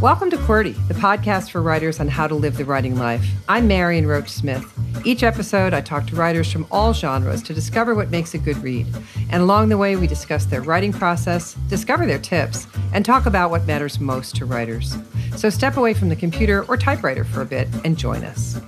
Welcome to QWERTY, the podcast for writers on how to live the writing life. I'm Marion Roach Smith. Each episode, I talk to writers from all genres to discover what makes a good read. And along the way, we discuss their writing process, discover their tips, and talk about what matters most to writers. So step away from the computer or typewriter for a bit and join us.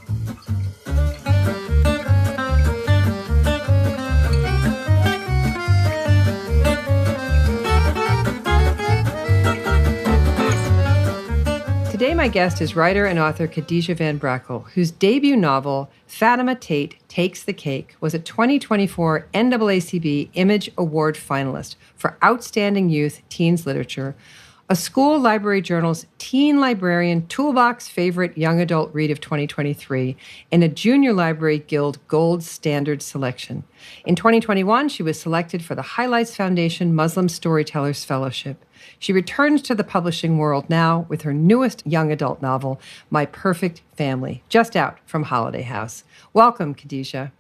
Today, my guest is writer and author Khadijah VanBrakle, whose debut novel, Fatima, Tate Takes the Cake, was a 2024 NAACP Image Award finalist for Outstanding Youth Teens Literature, a school library journal's Teen Librarian Toolbox Favorite Young Adult Read of 2023, and a Junior Library Guild Gold Standard selection. In 2021, she was selected for the Highlights Foundation Muslim Storytellers Fellowship. She returns to the publishing world now with her newest young adult novel, My Perfect Family, just out from Holiday House. Welcome, Khadijah.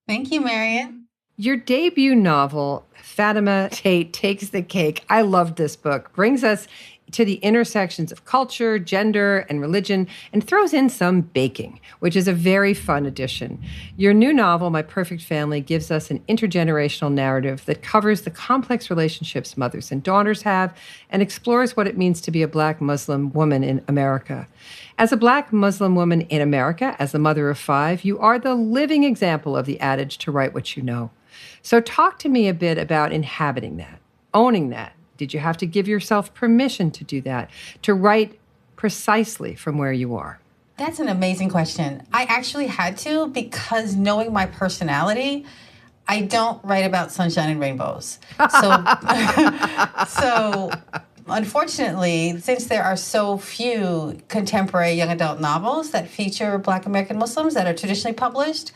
Thank you, Marion. Your debut novel, Fatima, Tate Takes the Cake, I loved this book, brings us to the intersections of culture, gender, and religion, and throws in some baking, which is a very fun addition. Your new novel, My Perfect Family, gives us an intergenerational narrative that covers the complex relationships mothers and daughters have and explores what it means to be a Black Muslim woman in America. As a Black Muslim woman in America, as the mother of 5, you are the living example of the adage to write what you know. So talk to me a bit about inhabiting that, owning that. Did you have to give yourself permission to do that, to write precisely from where you are? That's an amazing question. I actually had to, because knowing my personality, I don't write about sunshine and rainbows. So unfortunately, since there are so few contemporary young adult novels that feature Black American Muslims that are traditionally published,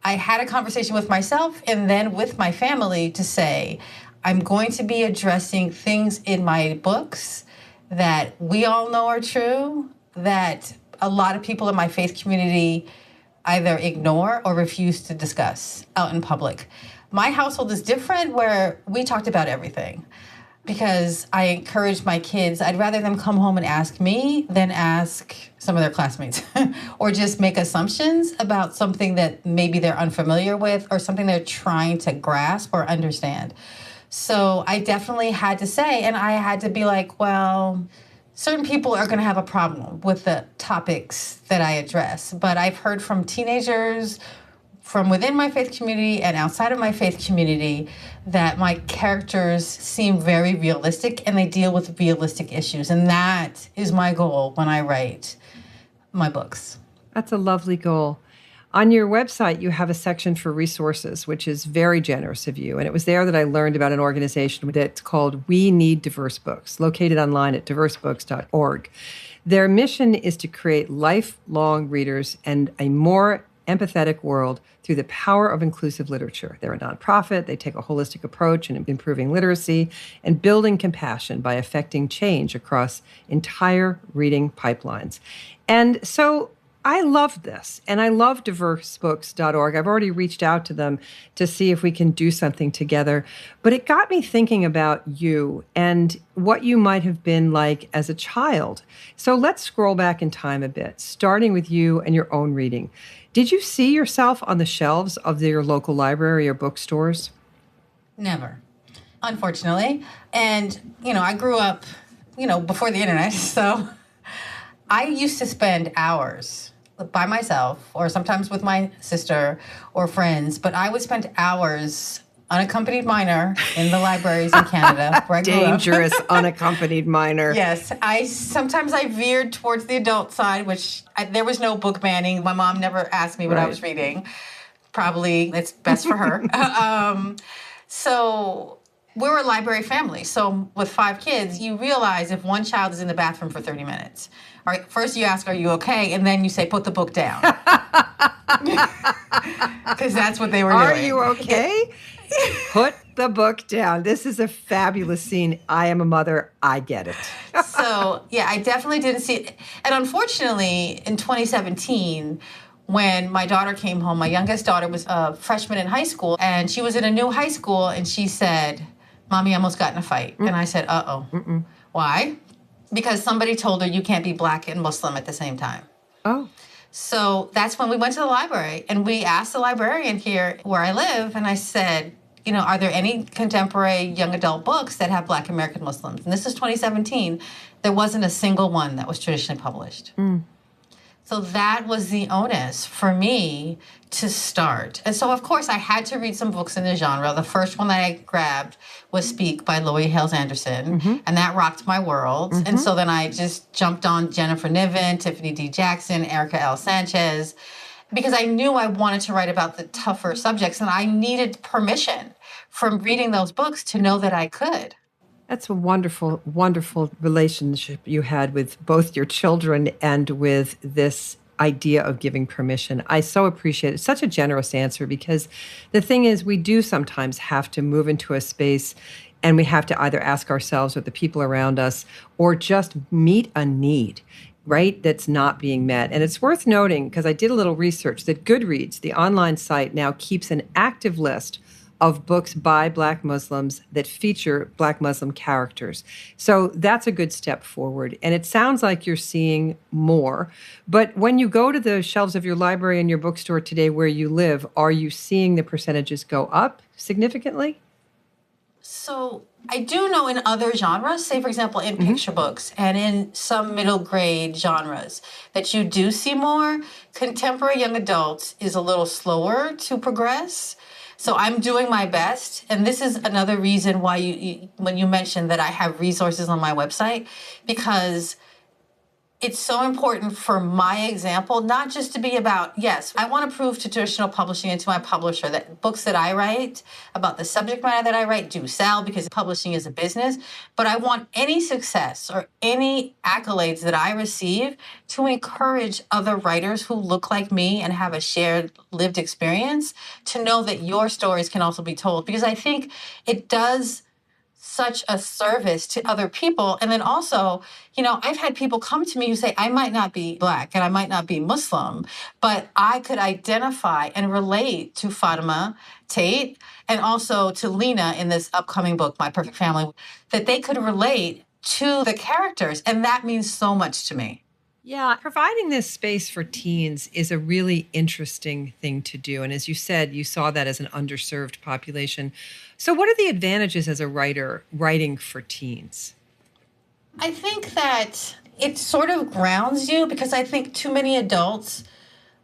I had a conversation with myself and then with my family to say, I'm going to be addressing things in my books that we all know are true, that a lot of people in my faith community either ignore or refuse to discuss out in public. My household is different, where we talked about everything, because I encourage my kids, I'd rather them come home and ask me than ask some of their classmates or just make assumptions about something that maybe they're unfamiliar with or something they're trying to grasp or understand. So I definitely had to say, and I had to be like, well, certain people are going to have a problem with the topics that I address. But I've heard from teenagers from within my faith community and outside of my faith community that my characters seem very realistic and they deal with realistic issues. And that is my goal when I write my books. That's a lovely goal. On your website, you have a section for resources, which is very generous of you. And it was there that I learned about an organization that's called We Need Diverse Books, located online at diversebooks.org. Their mission is to create lifelong readers and a more empathetic world through the power of inclusive literature. They're a nonprofit. They take a holistic approach in improving literacy and building compassion by affecting change across entire reading pipelines. And so I love this, and I love diversebooks.org. I've already reached out to them to see if we can do something together. But it got me thinking about you and what you might have been like as a child. So let's scroll back in time a bit, starting with you and your own reading. Did you see yourself on the shelves of your local library or bookstores? Never, unfortunately. And, I grew up, before the internet, so I used to spend hours by myself or sometimes with my sister or friends, but I would spend hours unaccompanied minor in the libraries in Canada where I grew up. Dangerous unaccompanied minor. Yes. Sometimes I veered towards the adult side, there was no book banning. My mom never asked me what I was reading. Probably it's best for her. So we were a library family. So with 5 kids, you realize if one child is in the bathroom for 30 minutes, all right, first you ask, are you okay? And then you say, put the book down. Because that's what they were doing. Are you okay? Put the book down. This is a fabulous scene. I am a mother. I get it. So, yeah, I definitely didn't see it. And unfortunately, in 2017, when my daughter came home, my youngest daughter was a freshman in high school, and she was in a new high school, and she said, Mommy almost got in a fight. And I said, uh-oh. Why? Because somebody told her you can't be Black and Muslim at the same time. Oh. So that's when we went to the library, and we asked the librarian here where I live, and I said, are there any contemporary young adult books that have Black American Muslims? And this is 2017. There wasn't a single one that was traditionally published. So that was the onus for me to start. And so, of course, I had to read some books in the genre. The first one that I grabbed was Speak by Louis Hales Anderson, and that rocked my world. And so then I just jumped on Jennifer Niven, Tiffany D. Jackson, Erica L. Sanchez, because I knew I wanted to write about the tougher subjects, and I needed permission from reading those books to know that I could. That's a wonderful, wonderful relationship you had with both your children and with this idea of giving permission. I so appreciate it. It's such a generous answer, because the thing is, we do sometimes have to move into a space and we have to either ask ourselves or the people around us, or just meet a need, right, that's not being met. And it's worth noting, because I did a little research, that Goodreads, the online site, now keeps an active list of books by Black Muslims that feature Black Muslim characters. So that's a good step forward. And it sounds like you're seeing more. But when you go to the shelves of your library and your bookstore today where you live, are you seeing the percentages go up significantly? So I do know in other genres, say, for example, in picture books and in some middle grade genres, that you do see more. Contemporary young adults is a little slower to progress. So I'm doing my best. And this is another reason why when you mentioned that I have resources on my website, because it's so important for my example, not just to be about, yes, I want to prove to traditional publishing and to my publisher that books that I write about the subject matter that I write do sell, because publishing is a business. But I want any success or any accolades that I receive to encourage other writers who look like me and have a shared lived experience to know that your stories can also be told. Because I think it does such a service to other people. And then also, I've had people come to me who say, I might not be Black and I might not be Muslim, but I could identify and relate to Fatima, Tate, and also to Lena in this upcoming book, My Perfect Family, that they could relate to the characters. And that means so much to me. Yeah, providing this space for teens is a really interesting thing to do. And as you said, you saw that as an underserved population. So what are the advantages as a writer writing for teens? I think that it sort of grounds you, because I think too many adults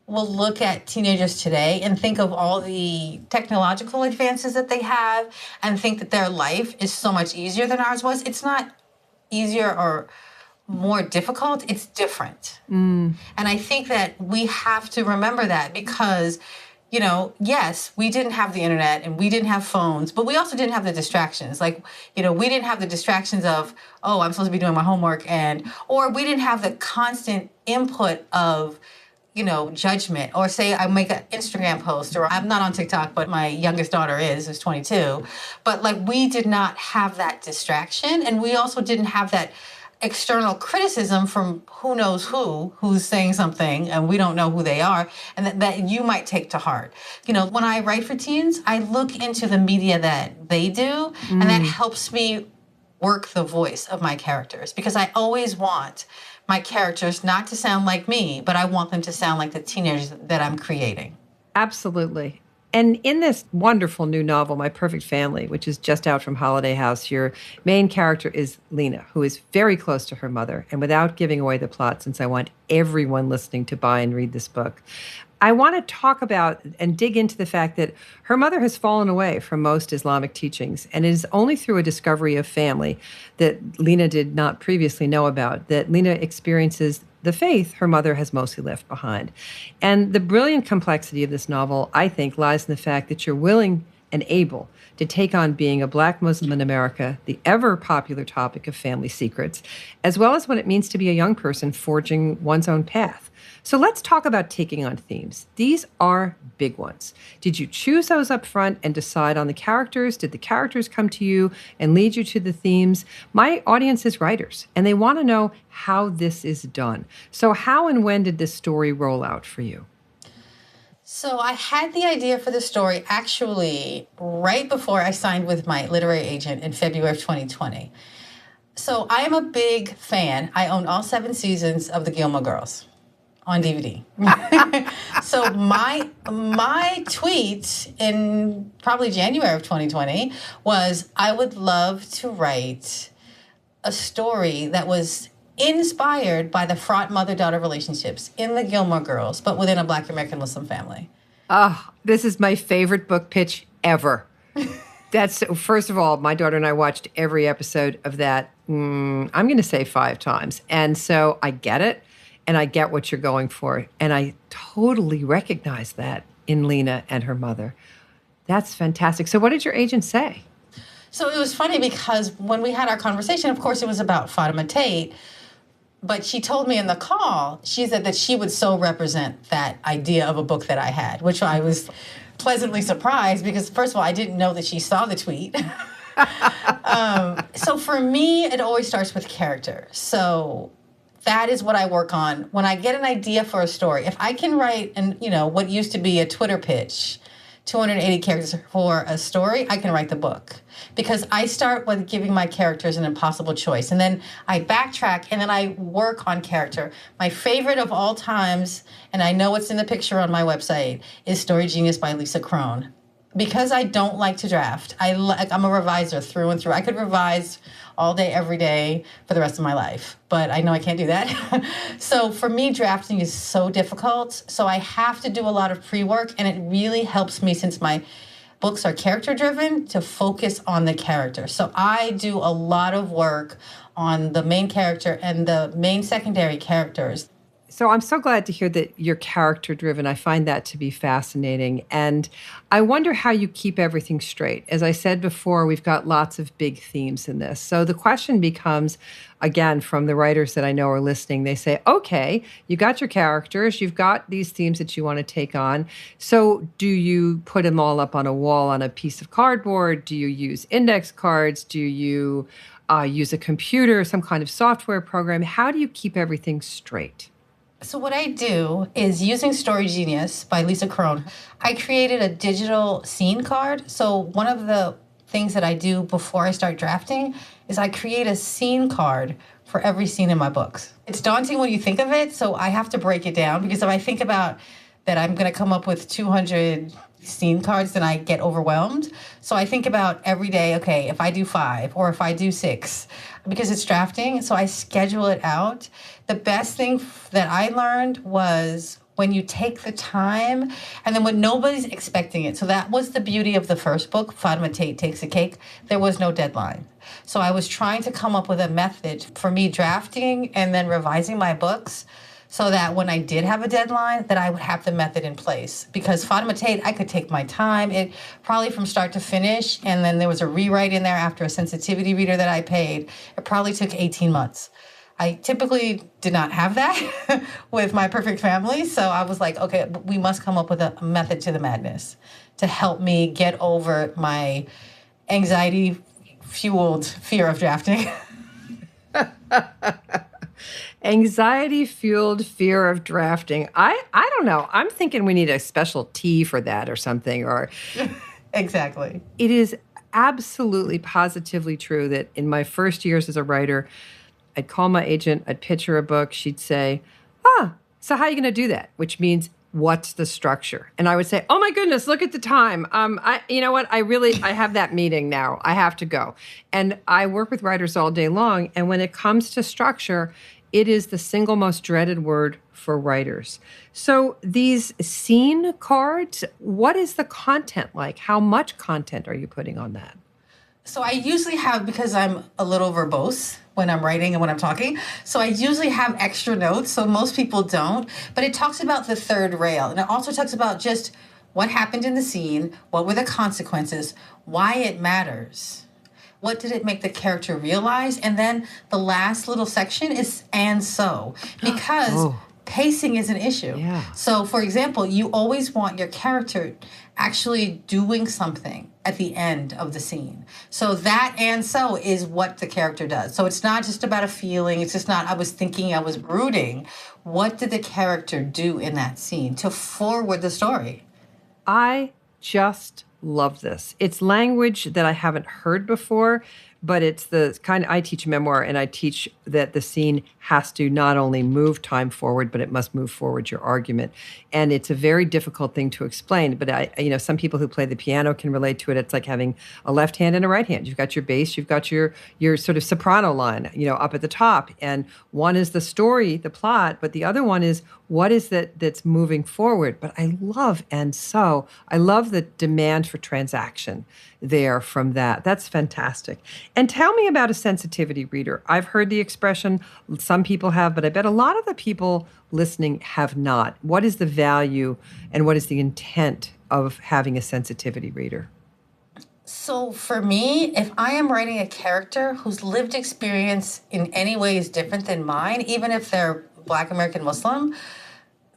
will look at teenagers today and think of all the technological advances that they have and think that their life is so much easier than ours was. It's not easier or more difficult, it's different. And I think that we have to remember that, because, yes, we didn't have the internet and we didn't have phones, but we also didn't have the distractions. Like, we didn't have the distractions of, oh, I'm supposed to be doing my homework, or we didn't have the constant input of, judgment, or say I make an Instagram post, or I'm not on TikTok, but my youngest daughter who's 22. But we did not have that distraction. And we also didn't have that external criticism from who knows who's saying something and we don't know who they are, and that you might take to heart. When I write for teens, I look into the media that they do, and that helps me work the voice of my characters, because I always want my characters not to sound like me, but I want them to sound like the teenagers that I'm creating. Absolutely. And in this wonderful new novel, My Perfect Family, which is just out from Holiday House, your main character is Lena, who is very close to her mother. And without giving away the plot, since I want everyone listening to buy and read this book, I want to talk about and dig into the fact that her mother has fallen away from most Islamic teachings, and it is only through a discovery of family that Lena did not previously know about that Lena experiences the faith her mother has mostly left behind. And the brilliant complexity of this novel, I think, lies in the fact that you're willing and able to take on being a Black Muslim in America, the ever popular topic of family secrets, as well as what it means to be a young person forging one's own path. So let's talk about taking on themes. These are big ones. Did you choose those up front and decide on the characters? Did the characters come to you and lead you to the themes? My audience is writers, and they want to know how this is done. So how and when did this story roll out for you? So I had the idea for the story actually right before I signed with my literary agent in February of 2020. So I am a big fan. I own all 7 seasons of The Gilmore Girls on DVD. So my tweet in probably January of 2020 was, I would love to write a story that was inspired by the fraught mother-daughter relationships in The Gilmore Girls, but within a Black American Muslim family. Oh, this is my favorite book pitch ever. That's, first of all, my daughter and I watched every episode of that, I'm going to say 5 times. And so I get it, and I get what you're going for. And I totally recognize that in Lena and her mother. That's fantastic. So what did your agent say? So it was funny because when we had our conversation, of course, it was about Fatima Tate. But she told me in the call, she said that she would so represent that idea of a book that I had, which I was pleasantly surprised because, first of all, I didn't know that she saw the tweet. So for me, it always starts with character. So that is what I work on. When I get an idea for a story, if I can write what used to be a Twitter pitch, 280 characters for a story, I can write the book. Because I start with giving my characters an impossible choice. And then I backtrack, and then I work on character. My favorite of all times, and I know it's in the picture on my website, is Story Genius by Lisa Crone. Because I don't like to draft, I'm a reviser through and through. I could revise all day, every day for the rest of my life, but I know I can't do that. So for me, drafting is so difficult. So I have to do a lot of pre-work, and it really helps me, since my books are character-driven, to focus on the character. So I do a lot of work on the main character and the main secondary characters. So I'm so glad to hear that you're character-driven. I find that to be fascinating. And I wonder how you keep everything straight. As I said before, we've got lots of big themes in this. So the question becomes, again, from the writers that I know are listening, they say, okay, you got your characters, you've got these themes that you want to take on. So do you put them all up on a wall on a piece of cardboard? Do you use index cards? Do you use a computer, some kind of software program? How do you keep everything straight? So what I do is, using Story Genius by Lisa Crone, I created a digital scene card. So one of the things that I do before I start drafting is I create a scene card for every scene in my books. It's daunting when you think of it, so I have to break it down, because if I think about that I'm going to come up with 200 scene cards, then I get overwhelmed. So I think about every day, okay, if I do 5 or if I do 6, because it's drafting, so I schedule it out. The best thing that I learned was when you take the time, and then when nobody's expecting it. So that was the beauty of the first book, Fatima Tate Takes a Cake. There was no deadline. So I was trying to come up with a method for me drafting and then revising my books, so that when I did have a deadline, that I would have the method in place. Because Fatima Tate, I could take my time, it probably from start to finish, and then there was a rewrite in there after a sensitivity reader that I paid. It probably took 18 months. I typically did not have that with My Perfect Family, so I was like, okay, we must come up with a method to the madness to help me get over my anxiety-fueled fear of drafting. Anxiety-fueled fear of drafting. I don't know. I'm thinking we need a special tea for that or something. Or Exactly. It is absolutely, positively true that in my first years as a writer, I'd call my agent, I'd pitch her a book. She'd say, so how are you going to do that? Which means, what's the structure? And I would say, oh my goodness, look at the time. You know what? I have that meeting now. I have to go. And I work with writers all day long. And when it comes to structure, it is the single most dreaded word for writers. So these scene cards, what is the content like? How much content are you putting on that? So I usually have, because I'm a little verbose when I'm writing and when I'm talking, so I usually have extra notes, so most people don't. But it talks about the third rail, and it also talks about just what happened in the scene, what were the consequences, why it matters. What did it make the character realize? And then the last little section is, and so. Because pacing is an issue. Yeah. So, for example, you always want your character actually doing something at the end of the scene. So that and so is what the character does. So it's not just about a feeling. It's just not, I was thinking, I was brooding. What did the character do in that scene to forward the story? I just love this. It's language that I haven't heard before, but it's the kind I teach memoir, and I teach that the scene has to not only move time forward, but it must move forward your argument. And it's a very difficult thing to explain, but some people who play the piano can relate to it. It's like having a left hand and a right hand. You've got your bass, you've got your sort of soprano line, up at the top. And one is the story, the plot, but the other one is what is that's moving forward. But I love I love the demand for transaction there from that. That's fantastic. And tell me about a sensitivity reader. I've heard the expression, some people have, but I bet a lot of the people listening have not. What is the value and what is the intent of having a sensitivity reader? So for me, if I am writing a character whose lived experience in any way is different than mine, even if they're Black American Muslim,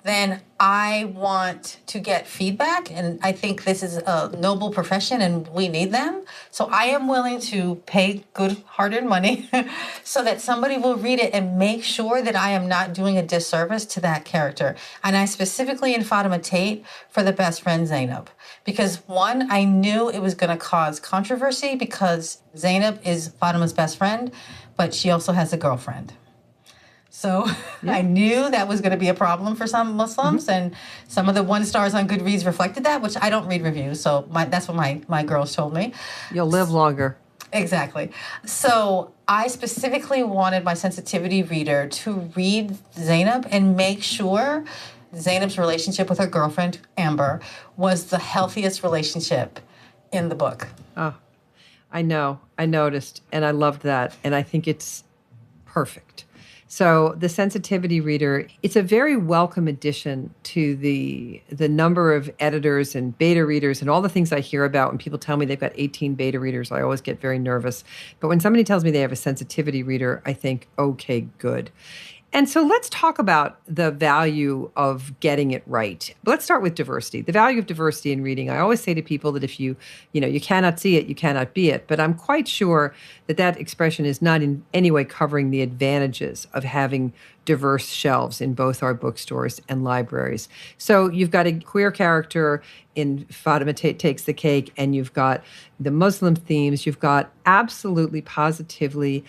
then I want to get feedback. And I think this is a noble profession and we need them. So I am willing to pay good hard-earned money so that somebody will read it and make sure that I am not doing a disservice to that character. And I specifically in Fatima Tate for the best friend Zainab. Because one, I knew it was going to cause controversy because Zainab is Fatima's best friend, but she also has a girlfriend. So yeah. I knew that was going to be a problem for some Muslims, and some of the 1 stars on Goodreads reflected that, which I don't read reviews, so that's what my girls told me. You'll live longer. Exactly. So I specifically wanted my sensitivity reader to read Zainab and make sure Zainab's relationship with her girlfriend, Amber, was the healthiest relationship in the book. Oh, I know. I noticed, and I loved that, and I think it's perfect. So the sensitivity reader, it's a very welcome addition to the number of editors and beta readers and all the things I hear about when people tell me they've got 18 beta readers. I always get very nervous. But when somebody tells me they have a sensitivity reader, I think, okay, good. And so let's talk about the value of getting it right. Let's start with diversity. The value of diversity in reading. I always say to people that if you cannot see it, you cannot be it. But I'm quite sure that expression is not in any way covering the advantages of having diverse shelves in both our bookstores and libraries. So you've got a queer character in Fatima Takes the Cake, and you've got the Muslim themes. You've got absolutely, positively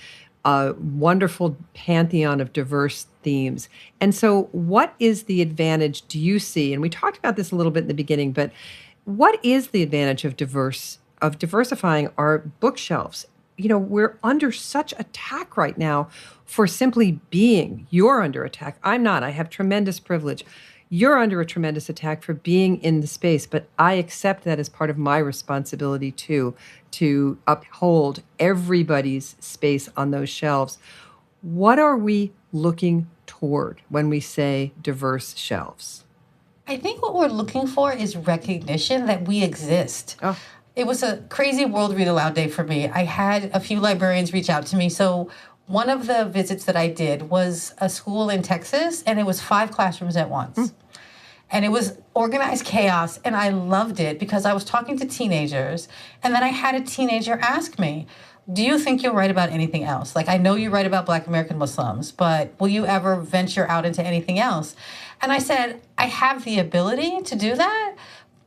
a wonderful pantheon of diverse themes. And so what is the advantage do you see? And we talked about this a little bit in the beginning, but what is the advantage of diversifying our bookshelves? We're under such attack right now for simply being. You're under attack. I'm not. I have tremendous privilege. You're under a tremendous attack for being in the space, but I accept that as part of my responsibility too, to uphold everybody's space on those shelves. What are we looking toward when we say diverse shelves? I think what we're looking for is recognition that we exist. Oh. It was a crazy World Read Aloud Day for me. I had a few librarians reach out to me. So one of the visits that I did was a school in Texas, and it was 5 classrooms at once. And it was organized chaos, and I loved it because I was talking to teenagers, and then I had a teenager ask me, do you think you'll write about anything else? Like, I know you write about Black American Muslims, but will you ever venture out into anything else? And I said, I have the ability to do that,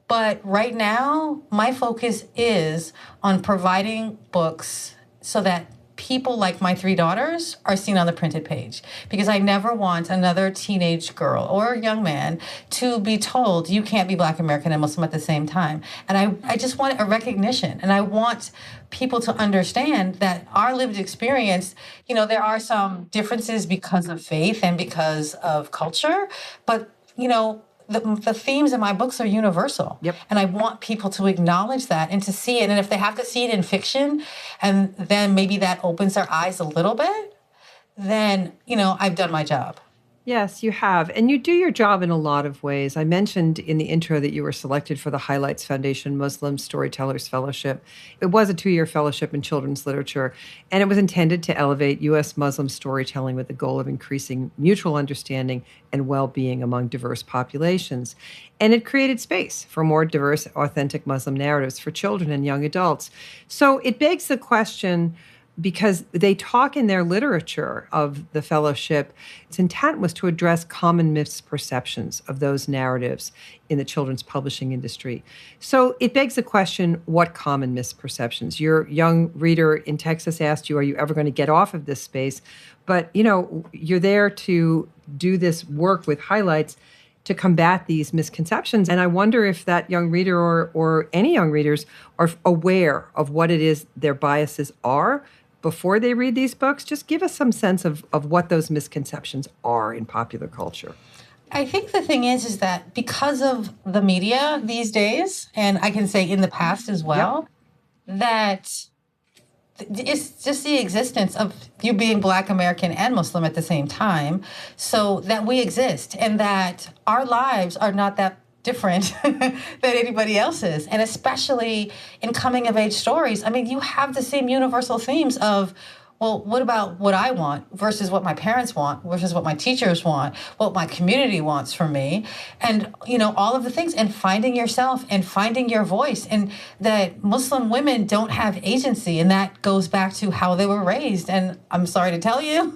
but right now, my focus is on providing books so that people like my 3 daughters are seen on the printed page, because I never want another teenage girl or young man to be told you can't be Black American and Muslim at the same time. And I just want a recognition, and I want people to understand that our lived experience, there are some differences because of faith and because of culture, but, the themes in my books are universal. Yep. And I want people to acknowledge that and to see it. And if they have to see it in fiction, and then maybe that opens their eyes a little bit, then, I've done my job. Yes, you have. And you do your job in a lot of ways. I mentioned in the intro that you were selected for the Highlights Foundation Muslim Storytellers Fellowship. It was a 2-year fellowship in children's literature, and it was intended to elevate U.S. Muslim storytelling with the goal of increasing mutual understanding and well being among diverse populations. And it created space for more diverse, authentic Muslim narratives for children and young adults. So it begs the question, because they talk in their literature of the fellowship, its intent was to address common misperceptions of those narratives in the children's publishing industry. So it begs the question, what common misperceptions? Your young reader in Texas asked you, are you ever going to get off of this space? But, you're there to do this work with highlights to combat these misconceptions. And I wonder if that young reader or any young readers are aware of what it is their biases are before they read these books. Just give us some sense of what those misconceptions are in popular culture. I think the thing is that because of the media these days, and I can say in the past as well, that it's just the existence of you being Black American and Muslim at the same time, so that we exist and that our lives are not that different than anybody else's. And especially in coming of age stories, I mean, you have the same universal themes of, well, what about what I want versus what my parents want versus what my teachers want, what my community wants from me, and, all of the things, and finding yourself and finding your voice, and that Muslim women don't have agency. And that goes back to how they were raised. And I'm sorry to tell you,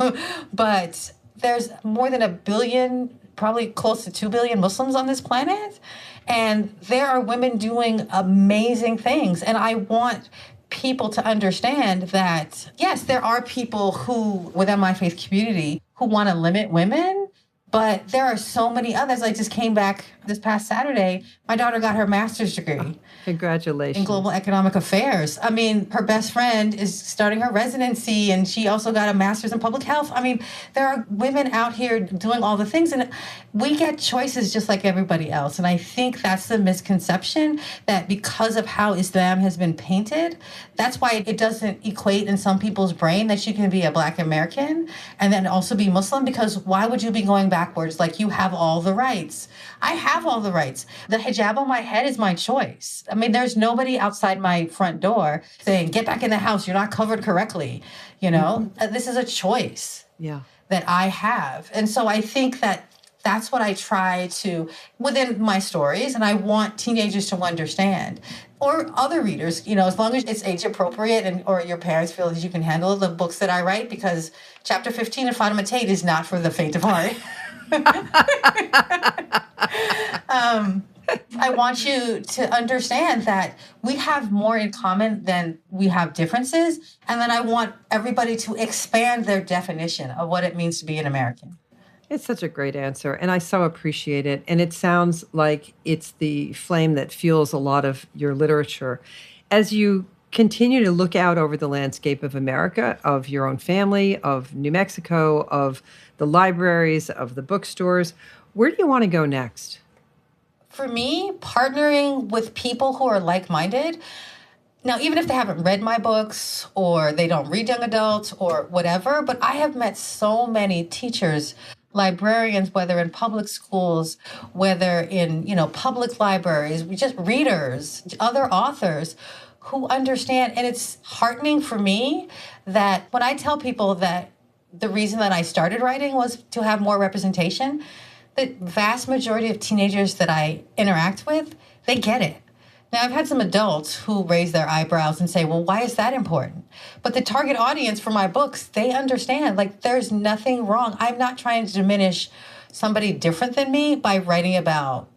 but there's more than 1 billion, probably close to 2 billion Muslims on this planet. And there are women doing amazing things. And I want people to understand that, yes, there are people who, within my faith community, who want to limit women, but there are so many others. I just came back this past Saturday. My daughter got her master's degree. Congratulations. In global economic affairs. I mean, her best friend is starting her residency, and she also got a master's in public health. I mean, there are women out here doing all the things, and we get choices just like everybody else. And I think that's the misconception, that because of how Islam has been painted, that's why it doesn't equate in some people's brain that you can be a Black American and then also be Muslim, because why would you be going backwards? Like, you have all the rights. I have all the rights. The hijab on my head is my choice. I mean, there's nobody outside my front door saying, get back in the house, you're not covered correctly. This is a choice that I have. And so I think that that's what I try to, within my stories, and I want teenagers to understand, or other readers, as long as it's age appropriate or your parents feel that you can handle the books that I write, because chapter 15 of Fatima Tate is not for the faint of heart. I want you to understand that we have more in common than we have differences. And then I want everybody to expand their definition of what it means to be an American. It's such a great answer, and I so appreciate it. And it sounds like it's the flame that fuels a lot of your literature. As you continue to look out over the landscape of America, of your own family, of New Mexico, of the libraries, of the bookstores, where do you want to go next? For me, partnering with people who are like-minded. Now, even if they haven't read my books or they don't read young adults or whatever, but I have met so many teachers, librarians, whether in public schools, whether in, public libraries, just readers, other authors who understand. And it's heartening for me that when I tell people that the reason that I started writing was to have more representation, the vast majority of teenagers that I interact with, they get it. Now, I've had some adults who raise their eyebrows and say, well, why is that important? But the target audience for my books, they understand, like, there's nothing wrong. I'm not trying to diminish somebody different than me by writing about,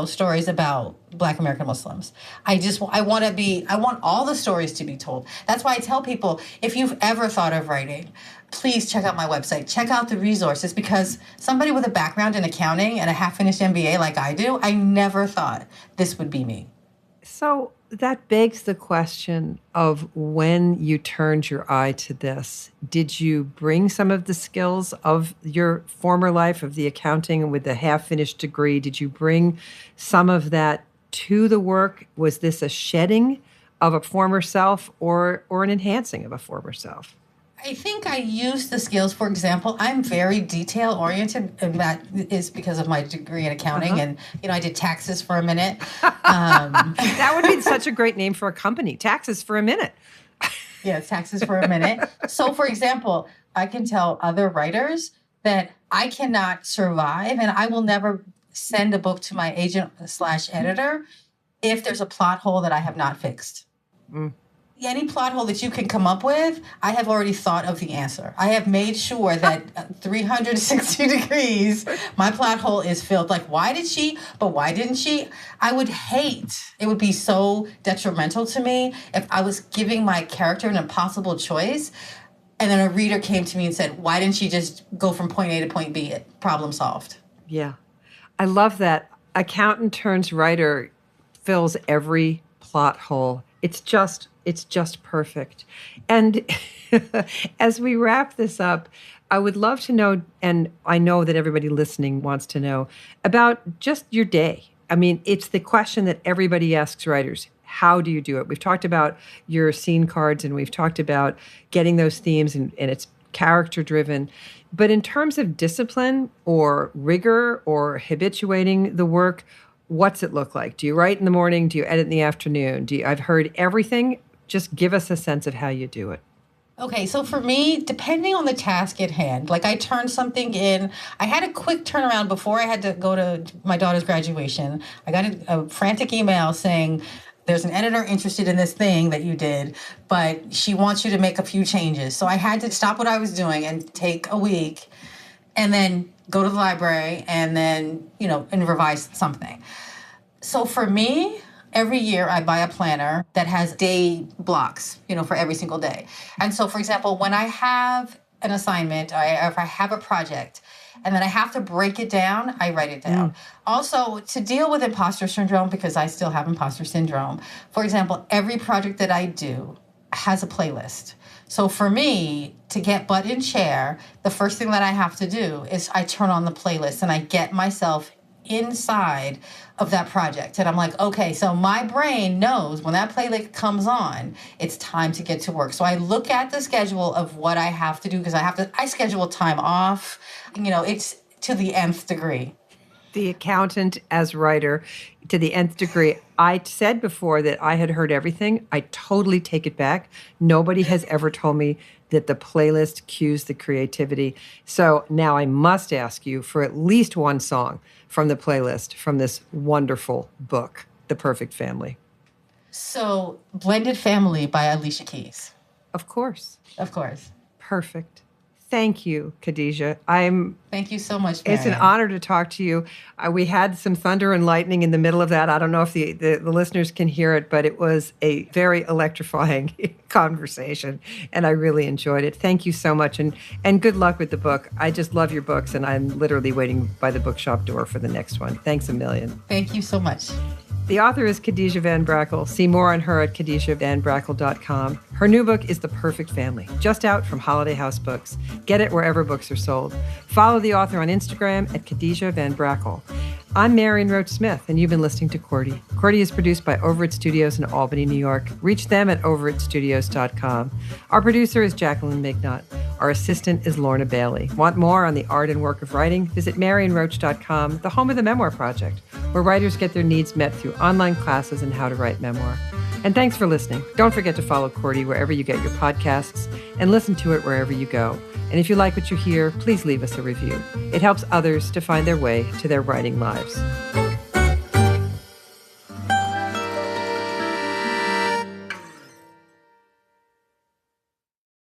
stories about Black American Muslims. I want all the stories to be told. That's why I tell people, if you've ever thought of writing, please check out my website. Check out the resources, because somebody with a background in accounting and a half-finished MBA like I do, I never thought this would be me. So that begs the question of when you turned your eye to this. Did you bring some of the skills of your former life, of the accounting with the half-finished degree? Did you bring some of that to the work? Was this a shedding of a former self or an enhancing of a former self? I think I use the skills. For example, I'm very detail oriented, and that is because of my degree in accounting. And, I did taxes for a minute. That would be such a great name for a company, Taxes for a Minute. Yes, taxes for a minute. So, for example, I can tell other writers that I cannot survive and I will never send a book to my agent/editor if there's a plot hole that I have not fixed. Any plot hole that you can come up with, I have already thought of the answer. I have made sure that 360 degrees, my plot hole is filled. Like, why didn't she? I would hate, it would be so detrimental to me if I was giving my character an impossible choice and then a reader came to me and said, why didn't she just go from point A to point B? Problem solved. Yeah. I love that. Accountant turns writer fills every plot hole. It's just perfect. And as we wrap this up, I would love to know, and I know that everybody listening wants to know, about just your day. I mean, it's the question that everybody asks writers. How do you do it? We've talked about your scene cards, and we've talked about getting those themes, and it's character-driven. But in terms of discipline or rigor or habituating the work, what's it look like? Do you write in the morning? Do you edit in the afternoon? I've heard everything. Just give us a sense of how you do it. Okay, so for me, depending on the task at hand, like I turned something in, I had a quick turnaround before I had to go to my daughter's graduation. I got a frantic email saying, there's an editor interested in this thing that you did, but she wants you to make a few changes. So I had to stop what I was doing and take a week and then go to the library and then, and revise something. So for me, every year I buy a planner that has day blocks, for every single day. And so, for example, when I have an assignment, or if I have a project, and then I have to break it down, I write it down. Also, to deal with imposter syndrome, because I still have imposter syndrome, for example, every project that I do has a playlist. So for me, to get butt in chair, the first thing that I have to do is I turn on the playlist and I get myself inside of that project. And I'm like, okay, so my brain knows when that playlist comes on, it's time to get to work. So I look at the schedule of what I have to do because I schedule time off. It's to the nth degree. The accountant as writer to the nth degree. I said before that I had heard everything. I totally take it back. Nobody has ever told me that the playlist cues the creativity. So now I must ask you for at least one song from the playlist from this wonderful book, The Perfect Family. So, Blended Family by Alicia Keys. Of course. Of course. Perfect. Thank you, Khadijah. Thank you so much, Marian. It's an honor to talk to you. We had some thunder and lightning in the middle of that. I don't know if the listeners can hear it, but it was a very electrifying conversation, and I really enjoyed it. Thank you so much, and good luck with the book. I just love your books, and I'm literally waiting by the bookshop door for the next one. Thanks a million. Thank you so much. The author is Khadijah VanBrakle. See more on her at khadijahvanbrakle.com. Her new book is The Perfect Family, just out from Holiday House Books. Get it wherever books are sold. Follow the author on Instagram at Khadijah VanBrakle. I'm Marian Roach Smith, and you've been listening to Cordy. Cordy is produced by Over It Studios in Albany, New York. Reach them at overitstudios.com. Our producer is Jacqueline Mignot. Our assistant is Lorna Bailey. Want more on the art and work of writing? Visit marianroach.com, the home of the Memoir Project, where writers get their needs met through online classes in how to write memoir. And thanks for listening. Don't forget to follow Cordy wherever you get your podcasts and listen to it wherever you go. And if you like what you hear, please leave us a review. It helps others to find their way to their writing lives.